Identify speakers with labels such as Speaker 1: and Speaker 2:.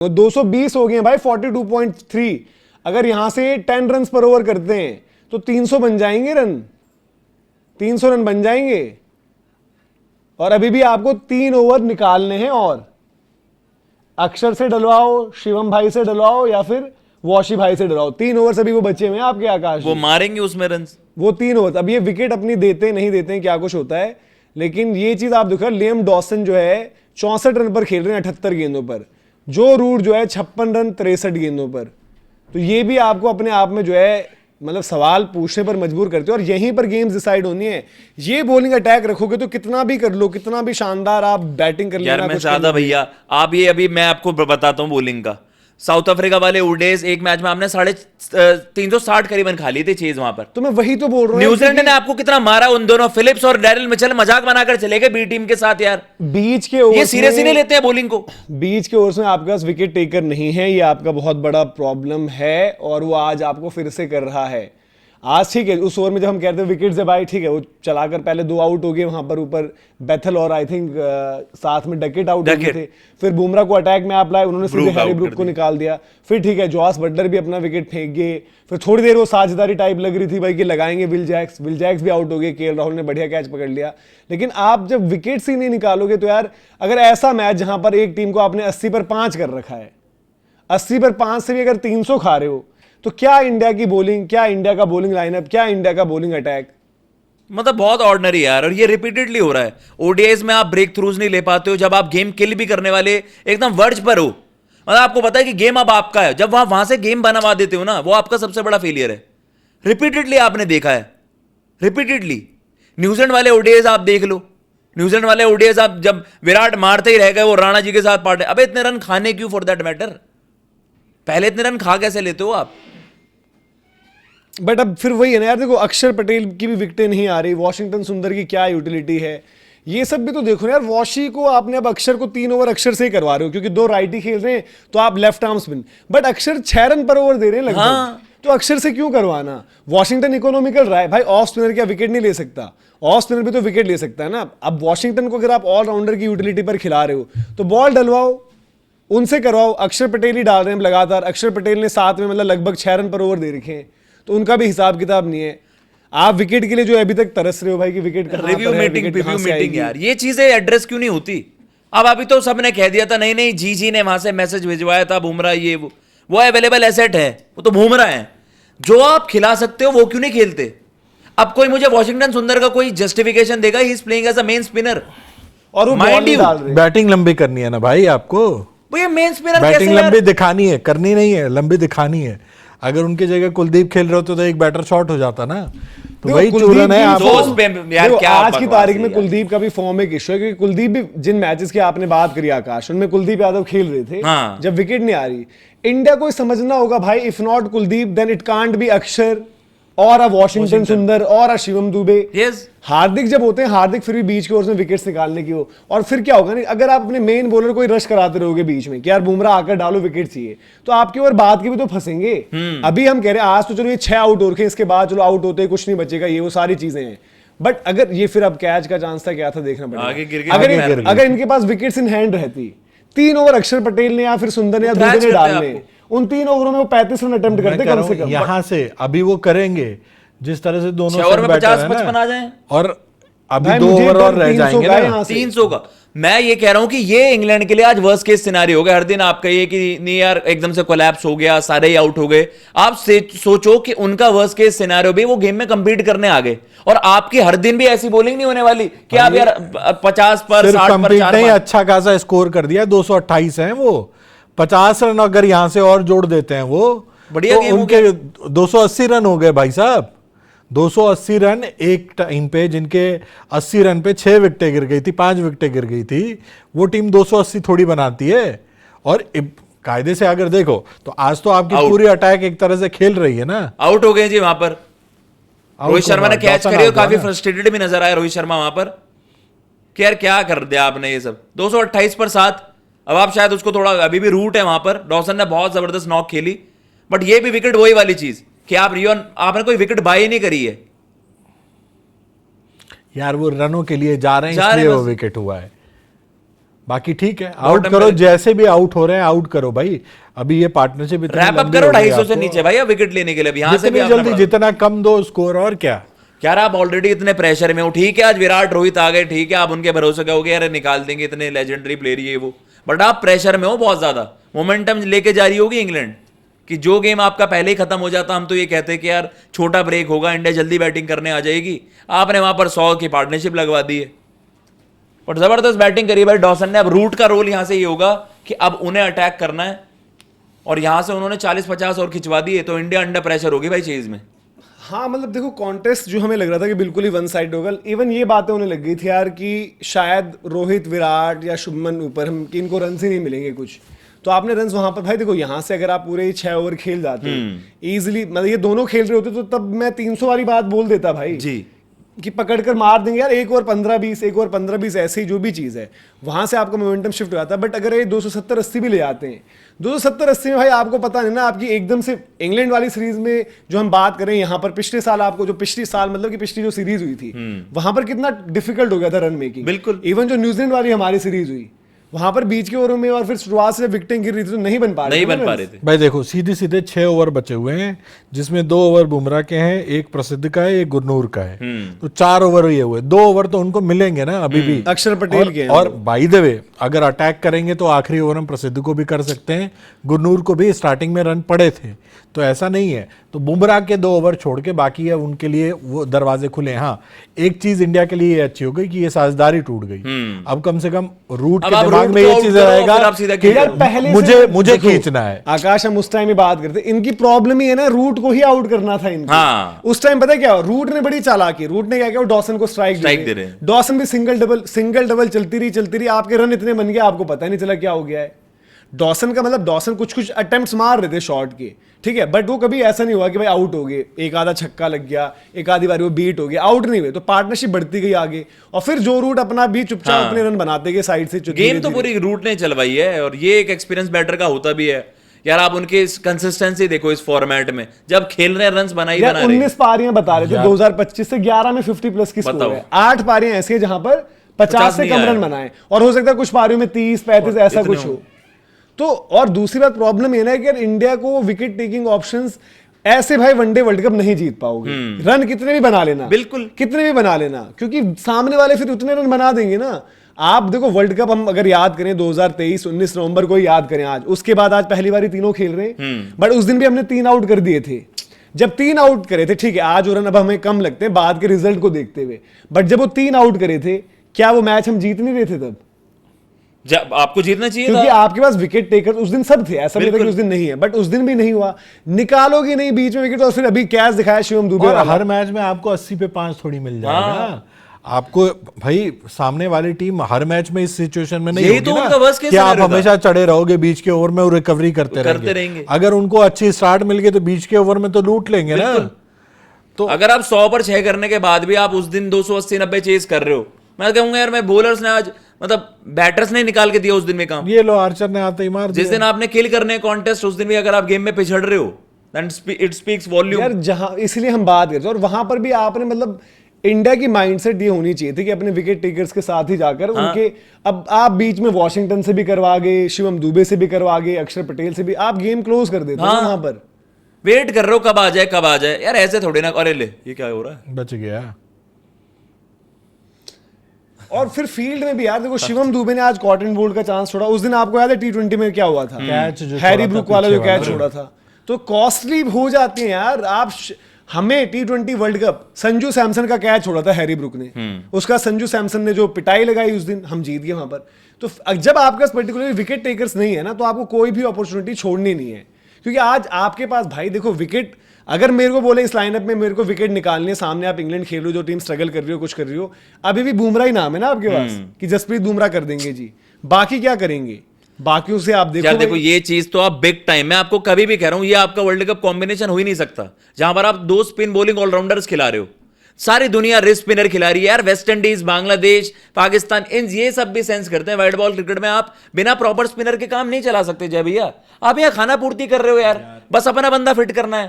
Speaker 1: तो 220 हो गए भाई 42.3। अगर यहां से 10 रन पर ओवर करते हैं तो 300 बन जाएंगे रन, 300 रन बन जाएंगे। और अभी भी आपको 3 ओवर निकालने हैं और अक्षर से डलवाओ, शिवम भाई से डलवाओ या फिर वॉशी भाई से डलवाओ। 3 ओवर अभी वो बचे हुए हैं आपके आकाश,
Speaker 2: वो मारेंगे उसमें रन।
Speaker 1: वो 3 ओवर। अब ये विकेट अपनी देते नहीं देते हैं क्या कुछ होता है, लेकिन ये चीज आप देखो लियाम डॉसन जो है 64 रन पर खेल रहे हैं 78 गेंदों पर, जो रूट जो है 56 रन 63 गेंदों पर। तो ये भी आपको अपने आप में जो है मतलब सवाल पूछने पर मजबूर करते हो, और यहीं पर गेम्स डिसाइड होनी है। ये बॉलिंग अटैक रखोगे तो कितना भी कर लो, कितना भी शानदार आप बैटिंग कर लेना।
Speaker 2: यार मैं ज्यादा भैया, आप ये अभी मैं आपको बताता हूँ बॉलिंग का। साउथ अफ्रीका वाले उडेज एक मैच में आपने 360 करीबन खा लिए थे चेज वहां पर।
Speaker 1: तो मैं वही तो बोल रहा हूँ,
Speaker 2: न्यूजीलैंड ने आपको कितना मारा उन दोनों, फिलिप्स और डैरिल मिचेल मजाक बनाकर चले गए बी टीम के साथ। यार
Speaker 1: बीच के ओवर
Speaker 2: ये सीरियस ही नहीं लेते हैं बॉलिंग को।
Speaker 1: बीच के ओवर्स में आपके पास विकेट टेकर नहीं है, ये आपका बहुत बड़ा प्रॉब्लम है, और वो आज आपको फिर से कर रहा है। आज ठीक है, उस ओवर में जब हम कहते हैं विकेट से भाई ठीक है, वो चलाकर पहले 2 आउट हो गए वहां पर ऊपर बेथल और आई थिंक साथ में डकेट आउट हो गए थे। फिर बुमराह को अटैक में आप लाए, उन्होंने सीधे हैरी ब्रूक को निकाल दिया। फिर ठीक है, जॉस बटलर भी अपना विकेट फेंक गए। फिर थोड़ी देर वो साझेदारी टाइप लग रही थी भाई कि लगाएंगे विल जैक्स भी आउट हो गए, केएल राहुल ने बढ़िया कैच पकड़ लिया। लेकिन आप जब विकेट ही नहीं निकालोगे तो यार, अगर ऐसा मैच जहां पर एक टीम को आपने 80 पर 5 कर रखा है, 80 पर 5 से भी अगर 300 खा रहे हो, तो क्या इंडिया की बॉलिंग, क्या इंडिया का बॉलिंग लाइनअप, क्या इंडिया का बॉलिंग अटैक,
Speaker 2: मतलब बहुत ऑर्डिनरी यार। और ये रिपीटेडली हो रहा है। ओडीआईज में आप ब्रेक थ्रूज नहीं ले पाते हो, जब आप गेम किल भी करने वाले एकदम वर्ज पर हो। मतलब आपको पता है कि गेम अब आपका है, जब वहां से गेम बनवा देते हो ना, वो आपका सबसे बड़ा फेलियर है। रिपीटेडली आपने देखा है, रिपीटेडली। न्यूजीलैंड वाले ओडीआईज आप देख लो, न्यूजीलैंड वाले ओडीआईज आप जब विराट मारते ही रह गए, वो राणा जी के साथ पार्टे, अबे इतने रन खाने क्यों फॉर दैट मैटर? पहले इतने रन खा कैसे लेते हो आप?
Speaker 1: बट अब फिर वही है ना यार, देखो अक्षर पटेल की भी विकेटें नहीं आ रही, वॉशिंगटन सुंदर की क्या यूटिलिटी है, ये सब भी तो देखो ना यार। वॉशी को आपने अब अक्षर को 3 ओवर अक्षर से ही करवा रहे हो, क्योंकि 2 राइटी खेल रहे हैं तो आप लेफ्ट आर्म स्पिन, बट अक्षर 6 रन पर ओवर दे रहे हैं लगभग।
Speaker 2: हाँ।
Speaker 1: तो अक्षर से क्यों करवाना? वॉशिंगटन इकोनॉमिकल रहा है भाई, ऑफ स्पिनर क्या विकेट नहीं ले सकता? ऑफ स्पिनर भी तो विकेट ले सकता है ना। अब वॉशिंगटन को अगर आप ऑलराउंडर की यूटिलिटी पर खिला रहे हो तो बॉल डलवाओ, उनसे करवाओ। अक्षर पटेल ही डाल रहे हैं लगातार, अक्षर पटेल ने साथ में मतलब लगभग 6 रन पर ओवर दे रखे हैं, तो उनका भी हिसाब किताब नहीं है। आप विकेट के लिए जो अभी तक तरस रहे हो भाई कि विकेट
Speaker 2: रिव्यू मीटिंग यार, ये चीजें एड्रेस क्यों नहीं होती? अब अभी तो सबने कह दिया था, नहीं नहीं जी ने वहां से मैसेज भिजवाया था, बुमराह ये वो अवेलेबल एसेट है, वो तो बुमराह है। जो आप खिला सकते हो वो क्यों नहीं खेलते? अब कोई मुझे वॉशिंगटन सुंदर का कोई जस्टिफिकेशन देगा, he is playing as a main spinner,
Speaker 1: और वो
Speaker 2: माइंड यू
Speaker 3: बैटिंग लंबी करनी है ना भाई आपको,
Speaker 2: ये मेन स्पिनर
Speaker 3: बैटिंग लंबी दिखानी है, करनी नहीं है, लंबी दिखानी है। अगर उनकी जगह कुलदीप खेल रहे होते तो एक बैटर शॉट हो जाता ना। तो वही चूरन है आप।
Speaker 1: आज की तारीख में कुलदीप का भी फॉर्म एक इश्यू है, क्योंकि कुलदीप भी, जिन मैचेस की आपने बात करी आकाश, उनमें कुलदीप यादव खेल रहे थे।
Speaker 2: हाँ।
Speaker 1: जब विकेट नहीं आ रही, इंडिया को समझना होगा भाई, if not Kuldeep then it can't be Axar और वॉशिंगटन सुंदर और शिवम दुबे।
Speaker 2: yes.
Speaker 1: हार्दिक जब होते हैं, हार्दिक फिर भी बीच के ओर से विकेट्स निकालने की हो। और फिर क्या होगा नहीं, अगर आप अपने मेन बॉलर को ही रश कराते रहोगे बीच में कि यार बुमराह आकर डालो विकेट चाहिए, तो आपके ओवर बात के भी तो फंसेंगे। अभी हम कह रहे हैं आज तो चलो ये 6 आउट हो रखे, इसके बाद चलो आउट होते कुछ नहीं बचेगा, ये वो सारी चीजें हैं। बट अगर ये फिर अब कैच का चांस था, क्या था देखना पड़ेगा। अगर इनके पास विकेट्स इन हैंड रहती, 3 ओवर अक्षर पटेल ने या फिर सुंदर ने या दुबे ने डालने, उन 3 ओवरों में वो 35 रन अटेम्प्ट करते कम से कम।
Speaker 3: यहां से अभी वो करेंगे जिस तरह से दोनों
Speaker 2: ओवर में 50-55 आ जाए,
Speaker 3: और अभी 2 ओवर और रह जाएंगे ना
Speaker 2: 300 का। मैं ये कह रहा हूं कि ये इंग्लैंड के लिए आज वर्स्ट केस सिनेरियो हो गया। हर दिन आप कहिए कि नहीं यार एकदम से कोलैप्स हो गया, सारे ही आउट हो गए। आप सोचो कि उनका वर्स्ट केस सिनेरियो भी वो गेम में कंपीट करने आ गए, और आपकी हर दिन भी ऐसी बॉलिंग नहीं होने वाली कि आप यार 50 पर 60 पर 4
Speaker 3: नहीं, अच्छा खासा स्कोर कर दिया, 228 है वो। 50 रन अगर यहां से और जोड़ देते हैं वो,
Speaker 2: बढ़िया
Speaker 3: तो उनके 280 रन हो गए भाई साहब। 280 रन एक टाइम पे, जिनके 80 रन पे 6 विकेटें गिर गई थी, 5 विकेटें गिर गई थी, वो टीम 280 थोड़ी बनाती है। और कायदे से अगर देखो तो आज तो आपकी पूरी अटैक एक तरह से खेल रही है ना।
Speaker 2: आउट हो गए जी वहां पर। रोहित शर्मा ने कैच करी और काफी फ्रस्ट्रेटेड भी नजर आया रोहित शर्मा वहां पर कि यार क्या कर दिया आपने ये सब। 228 पर 7। अब आप शायद उसको थोड़ा, अभी भी रूट है वहां पर, डॉसन ने बहुत जबरदस्त नॉक खेली, बट ये भी विकेट वही वाली चीज कि आपने कोई विकेट बाय नहीं करी है
Speaker 3: यार। वो रनों के लिए जा रहे हैं इसलिए वो विकेट हुआ है। बाकी ठीक है, आउट करो, जैसे भी आउट हो रहे हैं आउट करो भाई। अभी ये पार्टनरशिप
Speaker 2: रैप अप करो 250 से नीचे भाई, विकेट लेने के लिए यहाँ से भी
Speaker 3: जल्दी जितना कम दो स्कोर, और क्या
Speaker 2: यार आप ऑलरेडी इतने प्रेशर में हो। ठीक है आज विराट रोहित आ गए, ठीक है आप उनके भरोसे कहोगे यार निकाल देंगे, इतने लेजेंडरी प्लेयर ये वो, बट आप प्रेशर में हो बहुत ज्यादा। मोमेंटम लेके जा रही होगी इंग्लैंड कि जो गेम आपका पहले ही खत्म हो जाता, हम तो ये कहते हैं कि यार छोटा ब्रेक होगा, इंडिया जल्दी बैटिंग करने आ जाएगी, आपने वहां पर 100 की पार्टनरशिप लगवा दी है। बट जबरदस्त बैटिंग करी भाई डॉसन ने। अब रूट का रोल यहां से ये होगा कि अब उन्हें अटैक करना है, और यहां से उन्होंने 40-50 और खिंचवा दिए, तो इंडिया अंडर प्रेशर होगी भाई चेज में।
Speaker 1: हाँ मतलब देखो कॉन्टेस्ट जो हमें लग रहा था कि बिल्कुल ही वन साइड होगा, इवन ये बातें होने लग गई थी यार कि शायद रोहित विराट या शुभमन ऊपर हम कि इनको रन ही नहीं मिलेंगे कुछ। तो आपने रन्स वहां पर भाई देखो यहाँ से अगर आप पूरे 6 ओवर खेल जाते इजीली, मतलब ये दोनों खेल रहे होते तो तब मैं 300 वाली बात बोल देता भाई
Speaker 2: जी
Speaker 1: कि पकड़ कर मार देंगे यार, 1 ओवर 15-20, 1 ओवर 15-20 ऐसी जो भी चीज़ है वहां से आपका मोमेंटम शिफ्ट हो जाता है। बट अगर ये 270-80 भी ले जाते हैं, 270-80 में भाई आपको पता नहीं ना, आपकी एकदम से इंग्लैंड वाली सीरीज में जो हम बात करें यहाँ पर पिछले साल, आपको जो पिछली साल मतलब कि पिछली जो सीरीज हुई थी वहां पर कितना डिफिकल्ट हो गया था रन मेकिंग।
Speaker 2: बिल्कुल।
Speaker 1: इवन जो न्यूजीलैंड वाली हमारी सीरीज हुई वहां पर बीच के ओवरों में और फिर शुरुआत से विकेटें गिर रही थी तो नहीं बन पा रहे
Speaker 3: थे भाई। देखो सीधे सीधे 6 ओवर बचे हुए हैं, जिसमें 2 ओवर बुमराह के हैं, 1 प्रसिद्ध का है, 1 गुरनूर का है, तो 4 ओवर ये हुए। 2 ओवर तो उनको मिलेंगे ना अभी भी,
Speaker 1: अक्षर पटेल के हैं।
Speaker 3: और बाय द वे अगर अटैक करेंगे तो आखिरी ओवर हम प्रसिद्ध को भी कर सकते हैं, गुरनूर को भी स्टार्टिंग में रन पड़े थे, तो ऐसा नहीं है। तो बुमराह के 2 ओवर छोड़ के बाकी है उनके लिए वो दरवाजे खुले। हाँ एक चीज इंडिया के लिए अच्छी हो गई कि ये साझेदारी टूट गई, अब कम से कम रूट के दिमाग में ये चीज रहेगा कि
Speaker 1: पहले
Speaker 3: मुझे खींचना है।
Speaker 1: आकाश हम उस टाइम ही बात करते, इनकी प्रॉब्लम ही है ना, रूट को ही आउट करना था इनको।
Speaker 2: हाँ।
Speaker 1: उस टाइम पता है क्या, रूट ने बड़ी चालाकी, रूट ने क्या किया, डॉसन को स्ट्राइक दे रहे, डॉसन भी सिंगल डबल चलती रही, आपके रन इतने बन गए आपको पता नहीं चला क्या हो गया है। डॉसन का मतलब डॉसन कुछ अटेम्प्ट्स मार रहे थे शॉट के, ठीक है, बट वो कभी ऐसा नहीं हुआ कि भाई आउट हो गए, एक आधा छक्का लग गया, एक आधी बारी वो बीट हो गया, आउट नहीं हुए, तो पार्टनरशिप बढ़ती गई आगे, और फिर जो रूट अपना भी चुपचाप अपने रन बनाते गए साइड से।
Speaker 2: गेम तो पूरी रूट ने चलवाई है, और ये एक एक्सपीरियंस बैटर का होता भी है यार। आप उनके कंसिस्टेंसी देखो इस फॉर्मेट में, जब खेल रहे रन बना रहे।
Speaker 1: 19 पारियां बता रहे थे 2025 से, 11 में 50 प्लस की स्कोर है, 8 पारियां ऐसी है जहां पर 50 से कम रन बनाए, और हो सकता है कुछ पारियों में 30-35 ऐसा कुछ हो। तो और दूसरी बात प्रॉब्लम ये ना कि यार इंडिया को विकेट टेकिंग ऑप्शंस ऐसे भाई वनडे वर्ल्ड कप नहीं जीत पाओगे। रन कितने भी बना लेना,
Speaker 2: बिल्कुल
Speaker 1: कितने भी बना लेना, क्योंकि सामने वाले फिर उतने रन बना देंगे ना। आप देखो वर्ल्ड कप हम अगर याद करें 2023 19 नवंबर को याद करें, आज उसके बाद आज पहली बार तीनों खेल रहे हैं, बट उस दिन भी हमने 3 आउट कर दिए थे। जब 3 आउट करे थे, ठीक है आज रन अब हमें कम लगते हैं बाद के रिजल्ट को देखते हुए, बट जब वो 3 आउट करे थे, क्या वो मैच हम जीत नहीं रहे थे तब?
Speaker 2: जब आपको जीतना चाहिए
Speaker 1: क्योंकि आपके पास विकेट टेकर उस दिन सब थे, ऐसा नहीं था कि उस दिन नहीं है, बट उस दिन भी नहीं हुआ। निकालोगे नहीं बीच में विकेट, और फिर अभी कैच दिखाया शिवम दुबे,
Speaker 3: और हर मैच में आपको 80 पे 5 थोड़ी मिल जाएगा। आपको भाई सामने वाली टीम हर मैच में इस सिचुएशन में नहीं होगी
Speaker 2: तो
Speaker 3: ना कि आप हमेशा चढ़े रहोगे बीच के ओवर में और रिकवरी करते रहेंगे। अगर उनको अच्छी स्टार्ट मिल गई तो बीच के ओवर में तो लूट लेंगे ना।
Speaker 2: तो अगर आप 100 पर 6 करने के बाद भी आप उस दिन 280-90 चेज कर रहे हो, मैं कहूंगा यार मैं बॉलर्स ने आज मतलब बैटर्स ने निकाल के दिया उस दिन में काम।
Speaker 3: ये लो आर्चर ने आते ही मार दिया।
Speaker 2: जिस दिन आपने किल करने कॉन्टेस्ट, उस दिन भी अगर आप गेम में पिछड़ रहे हो, देन इट स्पीक्स वॉल्यूम
Speaker 1: यार। जहां इसलिए हम बात करते हैं, और वहां पर भी आपने मतलब इंडिया की माइंडसेट ये होनी चाहिए थी कि अपने विकेट टेकर्स के साथ ही जाकर उनके, अब आप बीच में वॉशिंगटन से भी करवा गए, शिवम दुबे से भी करवा गए, अक्षर पटेल से भी, आप गेम क्लोज कर देते हैं वहां पर।
Speaker 2: वेट कर रहे हो कब आ जाए यार, ऐसे थोड़े ना। अरे ले ये क्या हो रहा है,
Speaker 3: बच गया।
Speaker 1: और फिर फील्ड में भी यार देखो, शिवम दुबे ने आज कॉटन बोल्ट का चांस छोड़ा। उस दिन आपको याद है T20 में क्या हुआ था,
Speaker 3: कैच
Speaker 1: हैरी ब्रुक वाला जो कैच छोड़ा था, तो कॉस्टली हो जाती है यार। आप हमें T20 world cup Sanju Samson का कैच छोड़ा था हैरी ब्रुक ने, उसका संजू सैमसन ने जो पिटाई लगाई उस दिन, हम जीत गए वहां पर। तो जब आपके पास पर्टिकुलरली विकेट टेकर्स नहीं है ना, तो आपको कोई भी अपॉर्चुनिटी छोड़नी नहीं है, क्योंकि आज आपके पास भाई देखो विकेट, अगर मेरे को बोले इस लाइनअप में मेरे को विकेट निकालनी है, सामने आप इंग्लैंड खेल रहे हो जो टीम स्ट्रगल कर रही हो, कुछ कर रही हो, अभी भी बुमराह ही नाम है ना आपके पास कि जसप्रीत बुमराह कर देंगे जी, बाकी क्या करेंगे, बाकियों से आप देखो।
Speaker 2: यार देखो ये चीज तो आप बिग टाइम, मैं आपको कभी भी कह रहा हूं, ये आपका वर्ल्ड कप कॉम्बिनेशन हो ही नहीं सकता जहां पर आप 2 स्पिन बॉलिंग ऑलराउंडर्स खिला रहे हो। सारी दुनिया रिस्ट स्पिनर खिला रही है यार, वेस्ट इंडीज, बांग्लादेश, पाकिस्तान, इन ये सब भी सेंस करते हैं। वाइड बॉल क्रिकेट में आप बिना प्रॉपर स्पिनर के काम नहीं चला सकते जय भैया। आप यहाँ खाना पूर्ति कर रहे हो यार, बस अपना बंदा फिट करना है।